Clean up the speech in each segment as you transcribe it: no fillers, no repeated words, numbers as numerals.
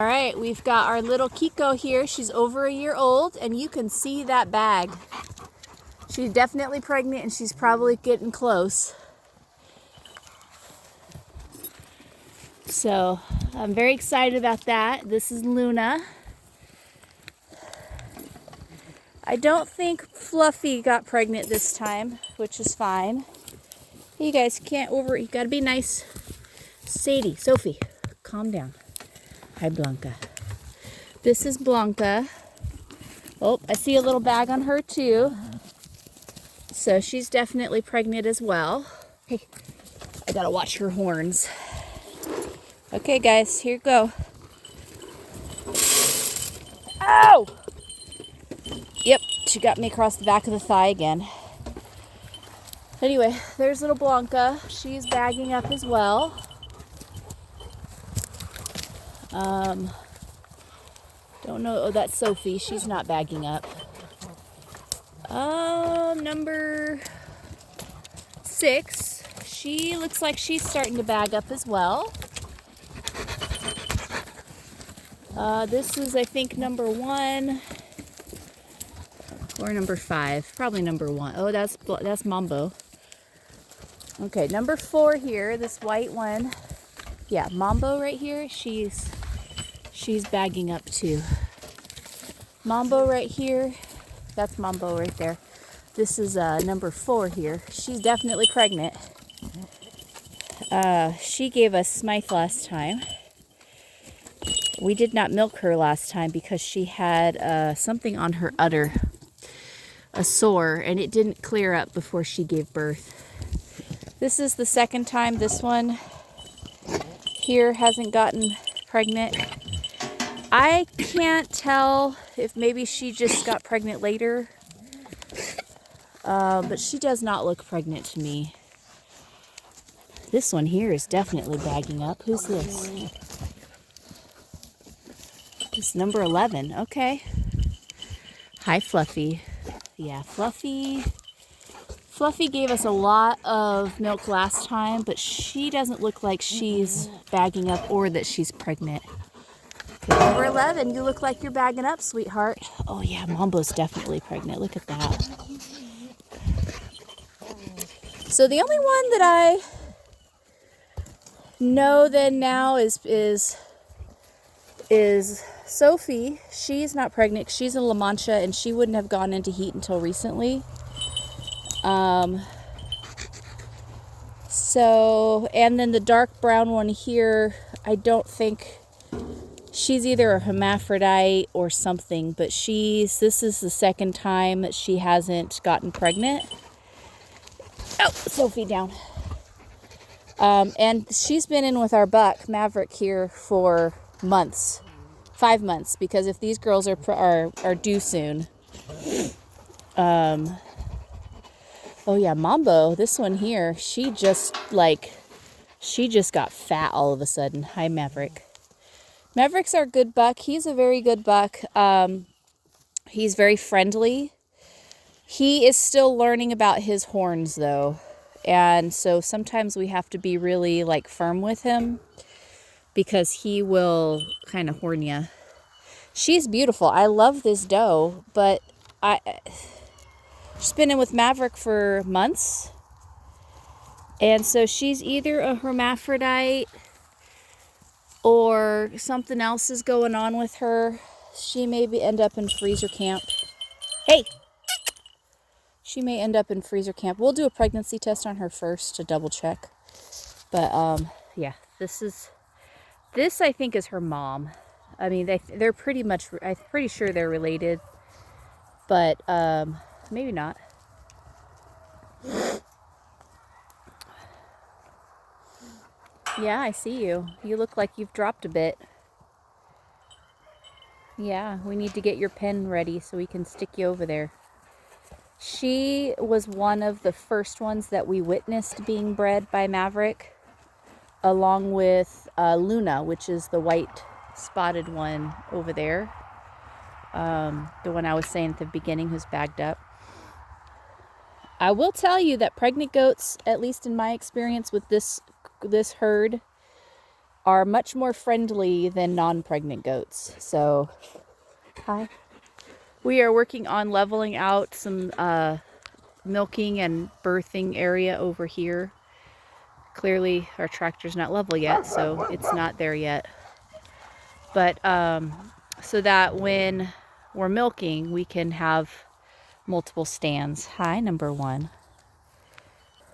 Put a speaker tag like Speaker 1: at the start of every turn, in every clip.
Speaker 1: All right, we've got our little Kiko here. She's over a year old, and you can see that bag. She's definitely pregnant, and she's probably getting close. So I'm very excited about that. This is Luna. I don't think Fluffy got pregnant this time, which is fine. You guys can't you gotta be nice. Sadie, Sophie, calm down. Hi, Blanca. This is Blanca. Oh, I see a little bag on her too. So she's definitely pregnant as well. Hey, I gotta watch her horns. Okay, guys, here you go. Ow! Yep, she got me across the back of the thigh again. Anyway, there's little Blanca. She's bagging up as well. Don't know. Oh, that's Sophie. She's not bagging up. Number 6. She looks like she's starting to bag up as well. This is, I think, number 1 or number 5. Probably number 1. Oh, that's Mambo. Okay, number 4 here. This white one. Yeah, Mambo right here. She's bagging up too. Mambo right here. That's Mambo right there. This is number 4 here. She's definitely pregnant. She gave us Smythe last time. We did not milk her last time because she had something on her udder, a sore, and it didn't clear up before she gave birth. This is the second time this one here hasn't gotten pregnant. I can't tell if maybe she just got pregnant later, but she does not look pregnant to me. This one here is definitely bagging up. Who's this? This is number 11. Okay. Hi, Fluffy. Yeah, Fluffy gave us a lot of milk last time, but she doesn't look like she's bagging up or that she's pregnant. Okay, number 11, you look like you're bagging up, sweetheart. Oh yeah, Mambo's definitely pregnant. Look at that. So the only one that I know then now is Sophie. She's not pregnant. She's in La Mancha, and she wouldn't have gone into heat until recently. So, and then the dark brown one here, I don't think, she's either a hermaphrodite or something, but this is the second time that she hasn't gotten pregnant. Oh, Sophie down. And she's been in with our buck, Maverick, here for months. 5 months, because if these girls are due soon. Oh yeah, Mambo, this one here, she just got fat all of a sudden. Hi, Maverick. Maverick's our good buck. He's a very good buck. He's very friendly. He is still learning about his horns though. And so sometimes we have to be really firm with him because he will kind of horn you. She's beautiful. I love this doe, but she's been in with Maverick for months. And so she's either a hermaphrodite or something else is going on with her. She may end up in freezer camp. Hey! She may end up in freezer camp. We'll do a pregnancy test on her first to double check. But yeah, this I think is her mom. I mean, they're pretty much, I'm pretty sure they're related, but maybe not. Yeah, I see you. You look like you've dropped a bit. Yeah, we need to get your pen ready so we can stick you over there. She was one of the first ones that we witnessed being bred by Maverick, along with Luna, which is the white spotted one over there. The one I was saying at the beginning who's bagged up. I will tell you that pregnant goats, at least in my experience with this herd, are much more friendly than non-pregnant goats. So, hi. We are working on leveling out some milking and birthing area over here. Clearly our tractor's not level yet, so it's not there yet. But so that when we're milking, we can have multiple stands. Hi, number one.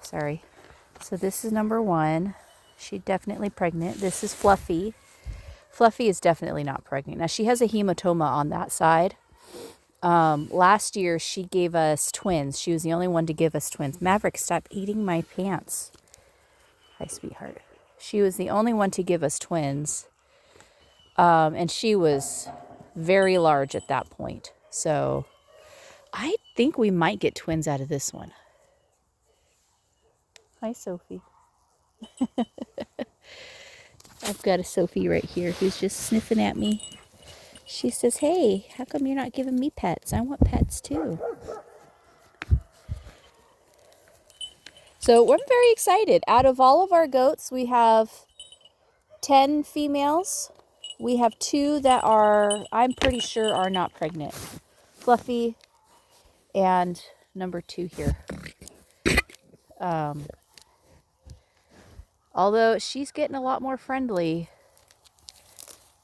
Speaker 1: Sorry. So this is number one. She's definitely pregnant. This is Fluffy. Fluffy is definitely not pregnant. Now she has a hematoma on that side. Last year she gave us twins. She was the only one to give us twins. Maverick, stop eating my pants. Hi, sweetheart. She was the only one to give us twins. And she was very large at that point. So I think we might get twins out of this one. Hi, Sophie. I've got a Sophie right here who's just sniffing at me. She says, hey, how come you're not giving me pets? I want pets too. So we're very excited. Out of all of our goats, we have 10 females. We have 2 that are, I'm pretty sure, are not pregnant. Fluffy and number 2 here. Although she's getting a lot more friendly,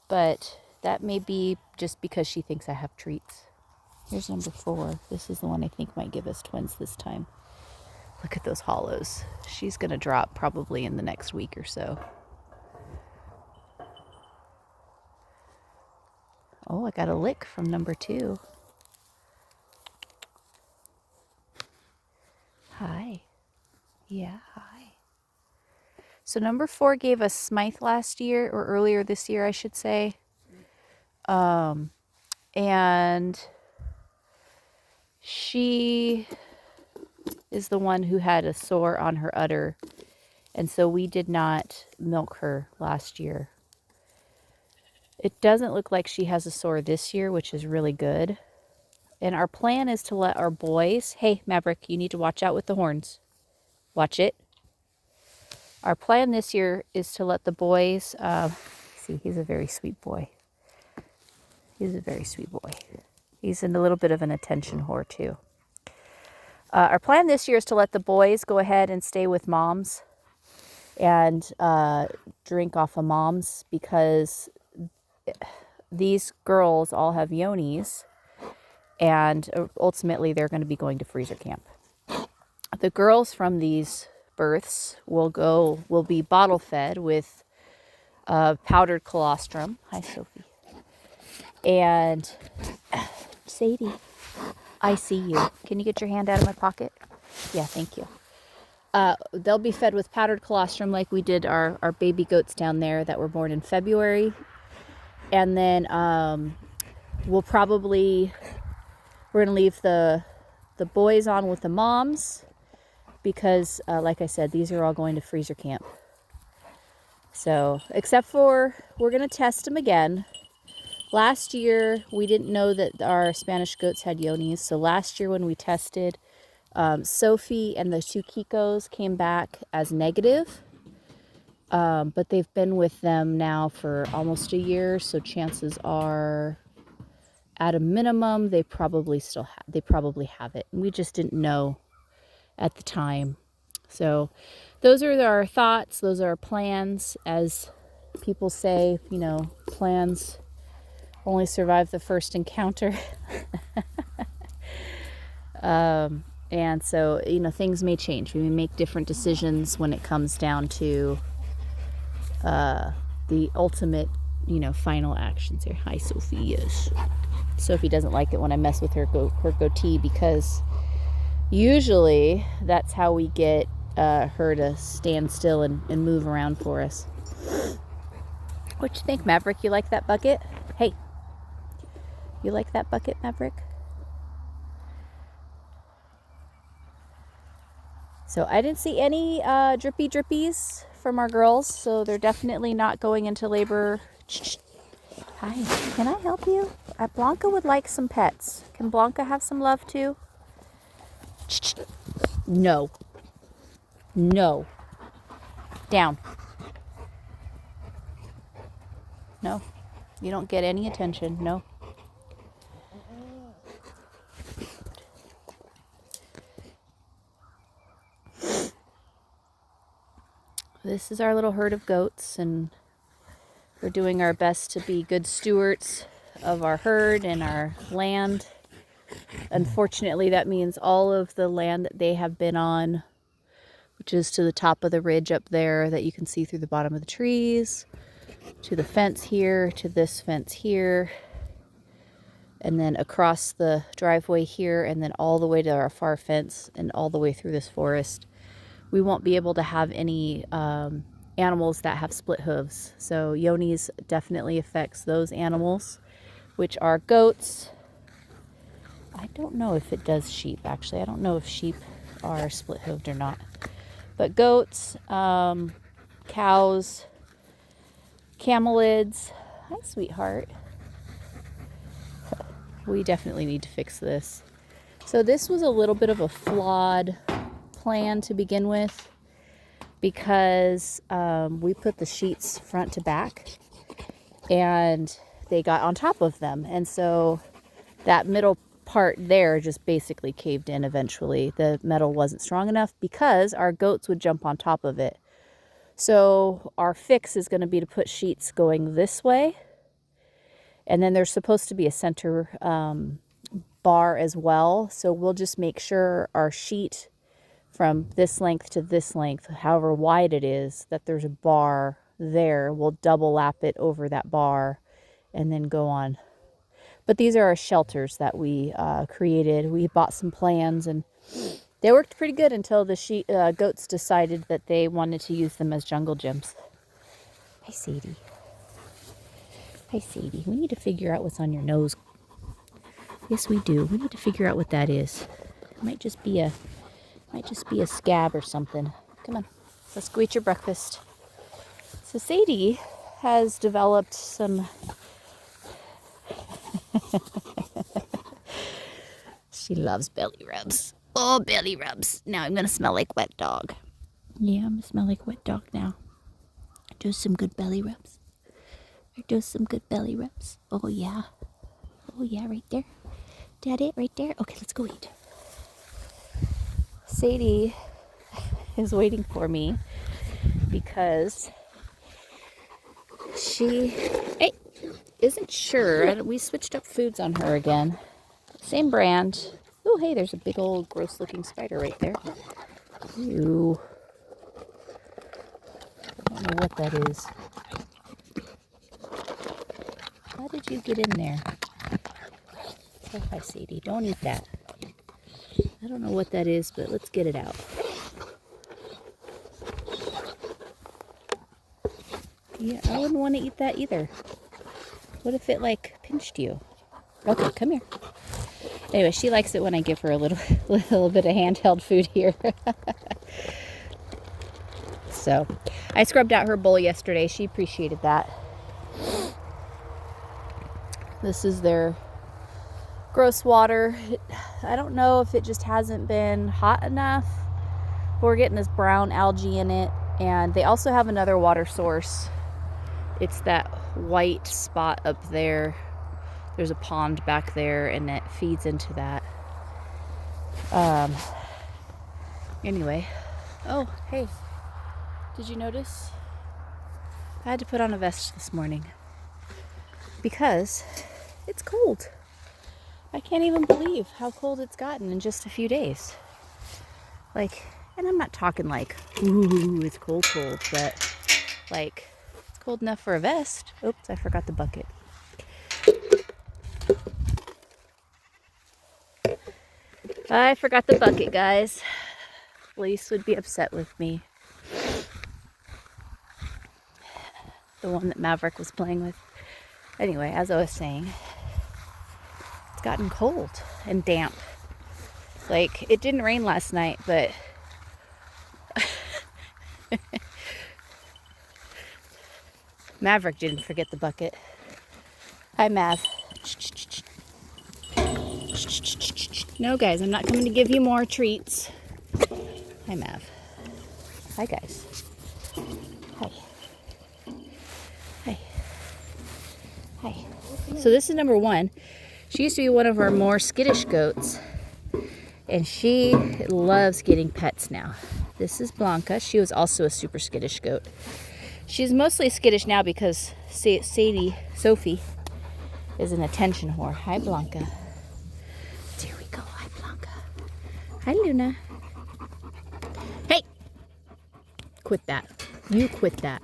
Speaker 1: but that may be just because she thinks I have treats. Here's number 4. This is the one I think might give us twins this time. Look at those hollows. She's going to drop probably in the next week or so. Oh, I got a lick from number 2. Hi. Yeah, hi. So number 4 gave us Smythe last year, or earlier this year, I should say. And she is the one who had a sore on her udder. And so we did not milk her last year. It doesn't look like she has a sore this year, which is really good. And our plan is to let our boys... Hey, Maverick, you need to watch out with the horns. Watch it. Our plan this year is to let the boys... see, he's a very sweet boy. He's a very sweet boy. He's in a little bit of an attention whore, too. Our plan this year is to let the boys go ahead and stay with moms and drink off of moms, because these girls all have yonis, and ultimately they're going to be going to freezer camp. The girls from these births will be bottle fed with powdered colostrum. Hi, Sophie. And Sadie, I see you. Can you get your hand out of my pocket? Yeah, thank you. They'll be fed with powdered colostrum like we did our baby goats down there that were born in February. And then we're going to leave the boys on with the moms, because like I said, these are all going to freezer camp. So, except for, we're going to test them again. Last year, we didn't know that our Spanish goats had yonis. So last year when we tested, Sophie and the 2 Kikos came back as negative. But they've been with them now for almost a year. So chances are, at a minimum, they probably have it. And we just didn't know at the time. So those are our thoughts. Those are our plans. As people say, plans only survive the first encounter. And so, things may change. We may make different decisions when it comes down to the ultimate, final actions here. Hi, Sophie. Yes. Sophie doesn't like it when I mess with her goatee, because usually that's how we get her to stand still and move around for us. What you think, Maverick? You like that bucket? Hey. You like that bucket, Maverick? So I didn't see any drippy drippies from our girls, so they're definitely not going into labor. Hi, can I help you? Blanca would like some pets. Can Blanca have some love too? No. No. Down. You don't get any attention, no. This is our little herd of goats, and we're doing our best to be good stewards of our herd and our land. Unfortunately, that means all of the land that they have been on, which is to the top of the ridge up there that you can see through the bottom of the trees, to the fence here, to this fence here, and then across the driveway here, and then all the way to our far fence and all the way through this forest. We won't be able to have any animals that have split hooves. So Yonis definitely affects those animals, which are goats. I don't know if it does sheep, actually. I don't know if sheep are split hooved or not. But goats, cows, camelids. Hi, sweetheart. We definitely need to fix this. So this was a little bit of a flawed plan to begin with, because we put the sheets front to back and they got on top of them, and so that middle part there just basically caved in eventually. The metal wasn't strong enough because our goats would jump on top of it. So our fix is going to be to put sheets going this way, and then there's supposed to be a center bar as well. So we'll just make sure our sheet from this length to this length, however wide it is, that there's a bar there. We'll double lap it over that bar and then go on. But these are our shelters that we created. We bought some plans and they worked pretty good until the goats decided that they wanted to use them as jungle gyms. Hi, Sadie. Hi, Sadie. We need to figure out what's on your nose. Yes, we do. We need to figure out what that is. It might just be a scab or something. Come on, let's go eat your breakfast. So Sadie has developed some she loves belly rubs. Oh, belly rubs. Now I'm gonna smell like wet dog. Yeah, I'm gonna smell like wet dog now. Do some good belly rubs. Do some good belly rubs. Oh yeah. Oh yeah, right there. That it right there? Okay, let's go eat. Sadie is waiting for me because she isn't sure. We switched up foods on her again. Same brand. Oh, hey, there's a big old gross looking spider right there. Ew. I don't know what that is. How did you get in there? Oh, hi, Sadie. Don't eat that. I don't know what that is, but let's get it out. Yeah, I wouldn't want to eat that either. What if it, like, pinched you? Okay, come here. Anyway, she likes it when I give her a little bit of handheld food here. So, I scrubbed out her bowl yesterday. She appreciated that. This is their gross water. I don't know if it just hasn't been hot enough. We're getting this brown algae in it. And they also have another water source. It's that white spot up there. There's a pond back there and it feeds into that. Anyway. Oh, hey. Did you notice? I had to put on a vest this morning because it's cold. I can't even believe how cold it's gotten in just a few days. Like, and I'm not talking like, ooh, it's cold, but like, it's cold enough for a vest. Oops, I forgot the bucket. I forgot the bucket, guys. Lise would be upset with me. The one that Maverick was playing with. Anyway, as I was saying, it's gotten cold and damp. Like, it didn't rain last night, but Maverick didn't forget the bucket. Hi, Mav. No, guys, I'm not coming to give you more treats. Hi, Mav. Hi, guys. Hi. Hi. Hi. So this is number 1. She used to be one of our more skittish goats, and she loves getting pets now. This is Blanca. She was also a super skittish goat. She's mostly skittish now because Sophie, is an attention whore. Hi, Blanca. Here we go. Hi, Blanca. Hi, Luna. Hey! Quit that. You quit that.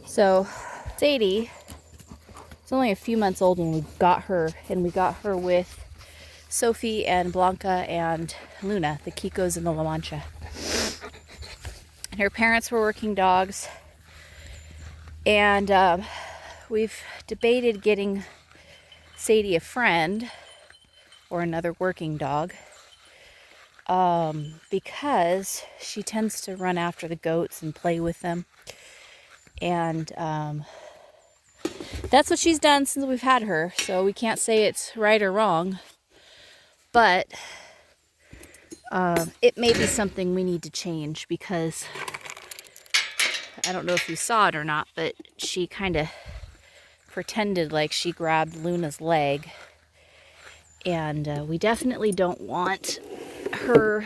Speaker 1: So, Sadie, it's only a few months old when we got her, and we got her with Sophie and Blanca and Luna, the Kikos and the La Mancha. And her parents were working dogs, and we've debated getting Sadie a friend or another working dog because she tends to run after the goats and play with them. And that's what she's done since we've had her, so we can't say it's right or wrong, but it may be something we need to change, because I don't know if you saw it or not, but she kind of pretended like she grabbed Luna's leg, and we definitely don't want her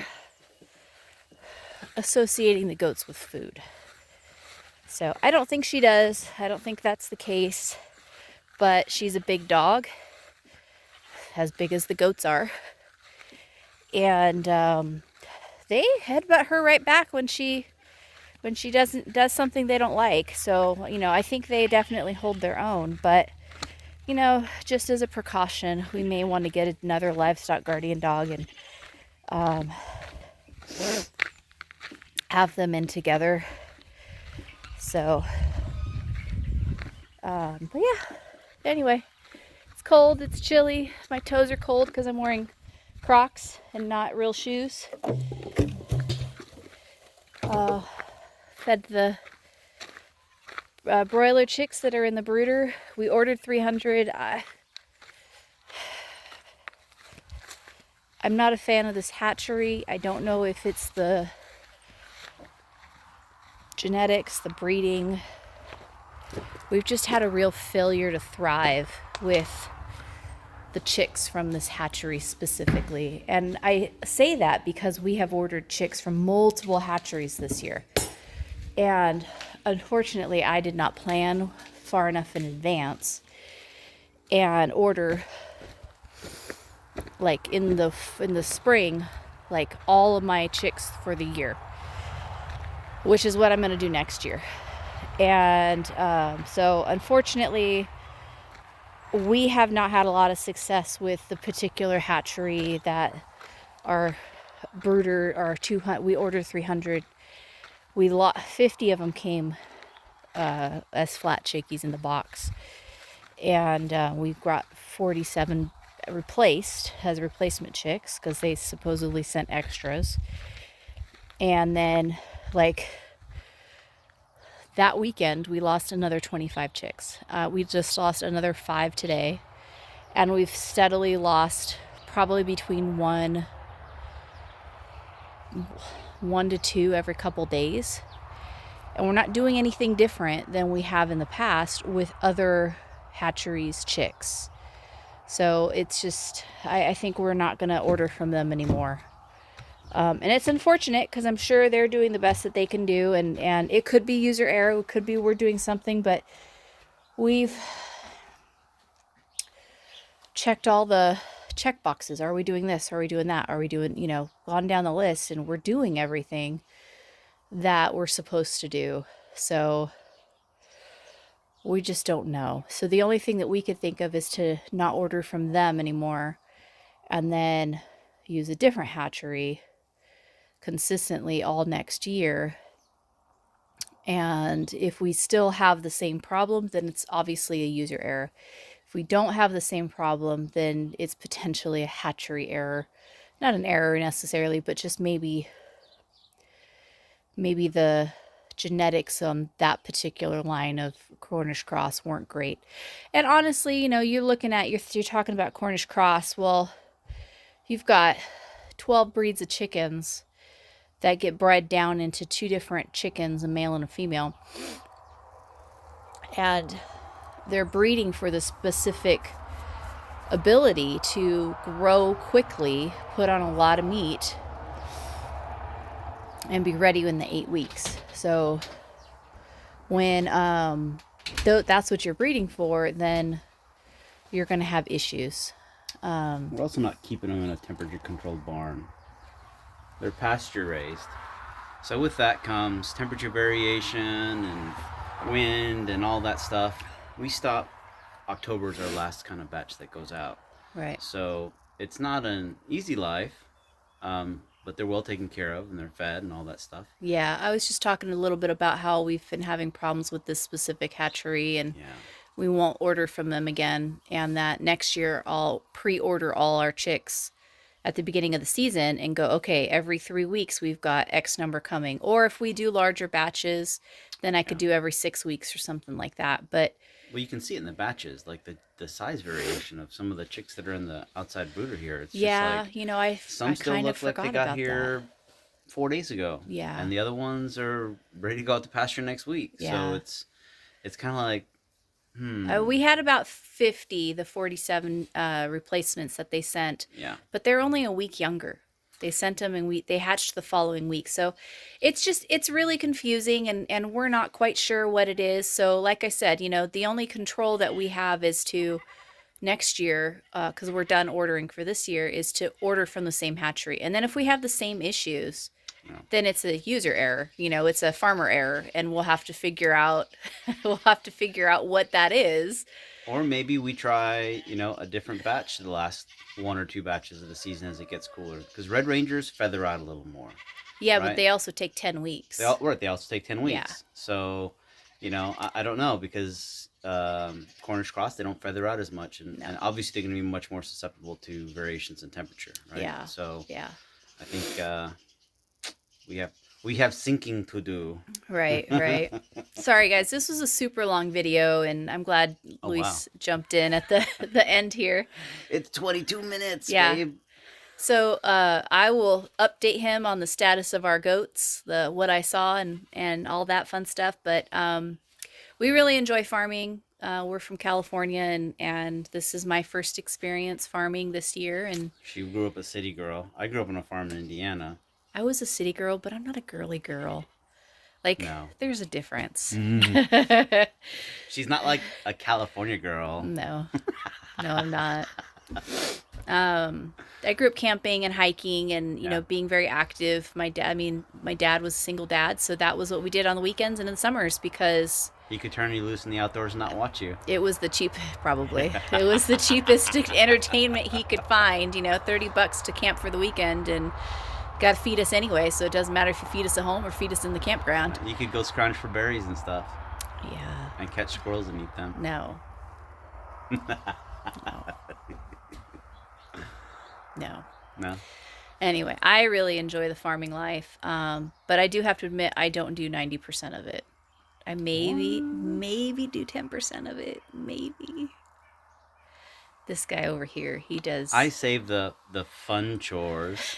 Speaker 1: associating the goats with food. So I don't think she does. I don't think that's the case, but she's a big dog, as big as the goats are, and they headbutt her right back when she does something they don't like. So, you know, I think they definitely hold their own, but, you know, just as a precaution, we may want to get another livestock guardian dog and have them in together. So, but yeah, anyway, it's cold, it's chilly, my toes are cold because I'm wearing Crocs and not real shoes. Fed the broiler chicks that are in the brooder. We ordered 300. I'm not a fan of this hatchery. I don't know if it's the genetics, the breeding. We've just had a real failure to thrive with the chicks from this hatchery specifically. And I say that because we have ordered chicks from multiple hatcheries this year. And unfortunately, I did not plan far enough in advance and order, like in the spring, like all of my chicks for the year, which is what I'm going to do next year. And so unfortunately, we have not had a lot of success with the particular hatchery that our brooder, our 200, we ordered 300. 50 of them came as flat chickies in the box, and we've got 47 replaced as replacement chicks because they supposedly sent extras. And then, like, that weekend we lost another 25 chicks. We just lost another 5 today, and we've steadily lost probably between one to two every couple days. And we're not doing anything different than we have in the past with other hatcheries' chicks. So it's just, I think we're not going to order from them anymore. And it's unfortunate because I'm sure they're doing the best that they can do. And it could be user error. It could be we're doing something. But we've checked all the check boxes. Are we doing this? Are we doing that? Are we doing, gone down the list, and we're doing everything that we're supposed to do. So we just don't know. So the only thing that we could think of is to not order from them anymore and then use a different hatchery consistently all next year. And if we still have the same problem, then it's obviously a user error. If we don't have the same problem, then it's potentially a hatchery error. Not an error necessarily, but just maybe the genetics on that particular line of Cornish cross weren't great. And honestly, you're looking at, you're talking about Cornish cross. Well, you've got 12 breeds of chickens that get bred down into 2 different chickens, a male and a female. And they're breeding for the specific ability to grow quickly, put on a lot of meat, and be ready in the 8 weeks. So when that's what you're breeding for, then you're going to have issues.
Speaker 2: We're also not keeping them in a temperature-controlled barn. They're pasture-raised. So with that comes temperature variation and wind and all that stuff. We stop. October is our last kind of batch that goes out.
Speaker 1: Right.
Speaker 2: So it's not an easy life, but they're well taken care of and they're fed and all that stuff.
Speaker 1: Yeah, I was just talking a little bit about how we've been having problems with this specific hatchery, and
Speaker 2: Yeah.
Speaker 1: we won't order from them again, and that next year I'll pre-order all our chicks at the beginning of the season and go, okay, every 3 weeks we've got X number coming. Or if we do larger batches, then I could do every 6 weeks or something like that. But
Speaker 2: Well, you can see it in the batches, like the size variation of some of the chicks that are in the outside brooder here. It's
Speaker 1: yeah,
Speaker 2: just like
Speaker 1: you know, I
Speaker 2: some still
Speaker 1: kind of
Speaker 2: look like
Speaker 1: forgot
Speaker 2: they got
Speaker 1: about
Speaker 2: here
Speaker 1: that.
Speaker 2: 4 days ago.
Speaker 1: Yeah.
Speaker 2: And the other ones are ready to go out to pasture next week.
Speaker 1: Yeah.
Speaker 2: So it's kind of like,
Speaker 1: We had about 50, the 47 replacements that they sent,
Speaker 2: yeah.
Speaker 1: but they're only a week younger. They sent them and they hatched the following week. So it's really confusing, and we're not quite sure what it is. So like I said, you know, the only control that we have is to next year, because we're done ordering for this year, is to order from the same hatchery. And then if we have the same issues, then it's a user error, you know, it's a farmer error, and we'll have to figure out what that is.
Speaker 2: Or maybe we try, you know, a different batch the last 1 or 2 batches of the season as it gets cooler. Because Red Rangers feather out a little more.
Speaker 1: Yeah,
Speaker 2: right?
Speaker 1: but they also take 10 weeks.
Speaker 2: They also take 10 weeks.
Speaker 1: Yeah.
Speaker 2: So, you know, I don't know, because Cornish Cross, they don't feather out as much. And obviously they're going to be much more susceptible to variations in temperature, right?
Speaker 1: Yeah.
Speaker 2: So
Speaker 1: yeah.
Speaker 2: I think we have sinking to do.
Speaker 1: Right. Sorry, guys. This was a super long video, and I'm glad Luis jumped in at the end here.
Speaker 2: It's 22 minutes,
Speaker 1: Yeah.
Speaker 2: babe.
Speaker 1: So I will update him on the status of our goats, what I saw, and all that fun stuff. But we really enjoy farming. We're from California, and this is my first experience farming this year. And
Speaker 2: She grew up a city girl. I grew up on a farm in Indiana.
Speaker 1: I was a city girl, but I'm not a girly girl. Like,
Speaker 2: No.
Speaker 1: there's a difference.
Speaker 2: She's not like a California girl.
Speaker 1: No, I'm not. I grew up camping and hiking and, you know, being very active. My dad was a single dad, so that was what we did on the weekends and in the summers, because
Speaker 2: He could turn you loose in the outdoors and not watch you.
Speaker 1: it was the cheapest entertainment he could find, you know, $30 to camp for the weekend, and got to feed us anyway, so it doesn't matter if you feed us at home or feed us in the campground.
Speaker 2: You could go scrounge for berries and stuff.
Speaker 1: Yeah.
Speaker 2: And catch squirrels and eat them.
Speaker 1: No.
Speaker 2: No?
Speaker 1: Anyway, I really enjoy the farming life, but I do have to admit I don't do 90% of it. I maybe do 10% of it, maybe. This guy over here, he does.
Speaker 2: I save the fun chores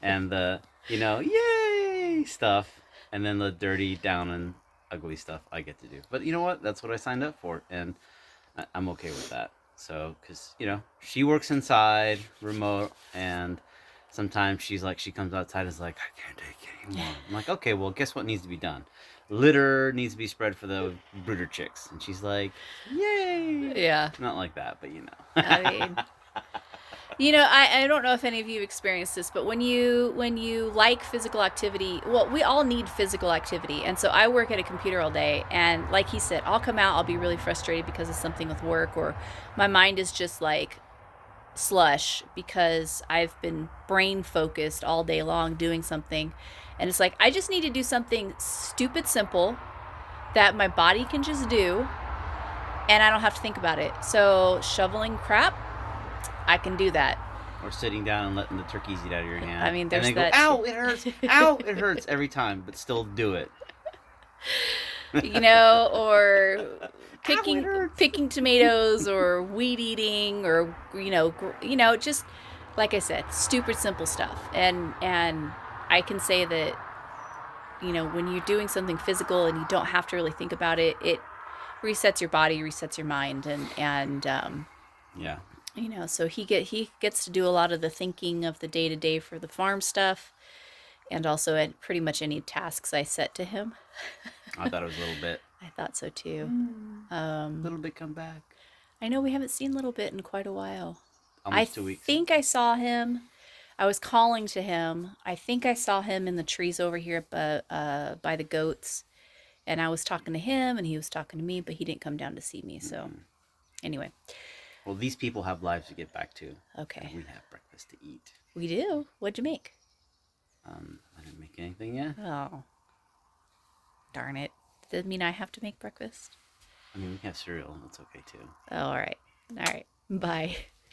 Speaker 2: and the, you know, yay stuff, and then the dirty, down and ugly stuff I get to do. But you know what? That's what I signed up for, and I'm okay with that. So, because, you know, she works inside, remote, and sometimes she comes outside and is like, I can't take it anymore. I'm like, okay, well, guess what needs to be done? Litter needs to be spread for the brooder chicks. And she's like, yay.
Speaker 1: Yeah.
Speaker 2: Not like that, but you know.
Speaker 1: I mean, you know, I don't know if any of you experienced this, but when you like physical activity, well, we all need physical activity. And so I work at a computer all day, and like he said, I'll come out, I'll be really frustrated because of something with work, or my mind is just like slush because I've been brain focused all day long doing something. And it's like, I just need to do something stupid simple that my body can just do, and I don't have to think about it. So shoveling crap, I can do that.
Speaker 2: Or sitting down and letting the turkeys eat out of your hand.
Speaker 1: I mean, there's
Speaker 2: and then
Speaker 1: that.
Speaker 2: Go, ow, it hurts. Ow, it hurts every time, but still do it.
Speaker 1: You know, or picking tomatoes, or weed eating, or you know, just like I said, stupid simple stuff. And I can say that, you know, when you're doing something physical and you don't have to really think about it, resets your body, resets your mind, and
Speaker 2: Yeah.
Speaker 1: you know, so he gets to do a lot of the thinking of the day to day for the farm stuff, and also at pretty much any tasks I set to him.
Speaker 2: I thought it was a little bit.
Speaker 1: I thought so too.
Speaker 2: Little bit come back.
Speaker 1: I know we haven't seen Little Bit in quite a while.
Speaker 2: Almost 2 weeks.
Speaker 1: I think I saw him. I was calling to him. I think I saw him in the trees over here by the goats. And I was talking to him and he was talking to me, but he didn't come down to see me. So, anyway.
Speaker 2: Well, these people have lives to get back to.
Speaker 1: Okay.
Speaker 2: We have breakfast to eat.
Speaker 1: We do. What'd you make?
Speaker 2: I didn't make anything yet.
Speaker 1: Oh. Darn it. Does that mean I have to make breakfast?
Speaker 2: I mean, we have cereal. That's okay too.
Speaker 1: Oh, all right. All right. Bye.